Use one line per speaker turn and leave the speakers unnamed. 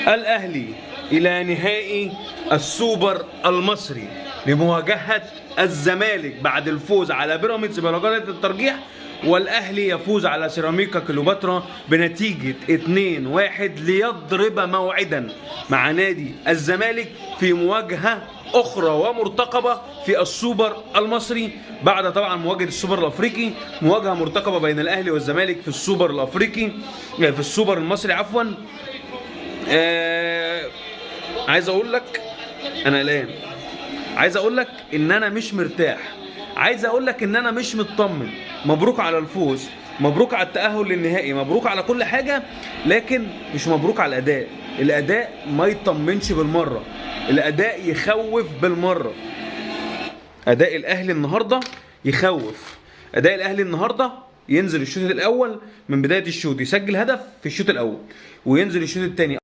الأهلي إلى نهائي السوبر المصري لمواجهة الزمالك بعد الفوز على بيراميدز بركلات الترجيح، والأهلي يفوز على سيراميكا كليوباترا بنتيجة 2-1 ليضرب موعدا مع نادي الزمالك في مواجهة أخرى ومرتقبة في السوبر المصري، بعد طبعا مواجهة السوبر الأفريقي. مواجهة مرتقبة بين الأهلي والزمالك في السوبر الأفريقي، في السوبر المصري عفوا. عايز اقول لك انا قلقان، عايز اقول لك ان انا مش مرتاح، عايز اقول لك ان انا مش مطمن. مبروك على الفوز، مبروك على التأهل للنهائي، مبروك على كل حاجة، لكن مش مبروك على الأداء. الأداء ما يطمنش بالمرة، الأداء يخوف بالمرة. أداء الأهلي النهاردة يخوف. أداء الأهلي النهاردة ينزل الشوط الأول من بداية الشوط يسجل هدف في الشوط الأول، وينزل الشوط الثاني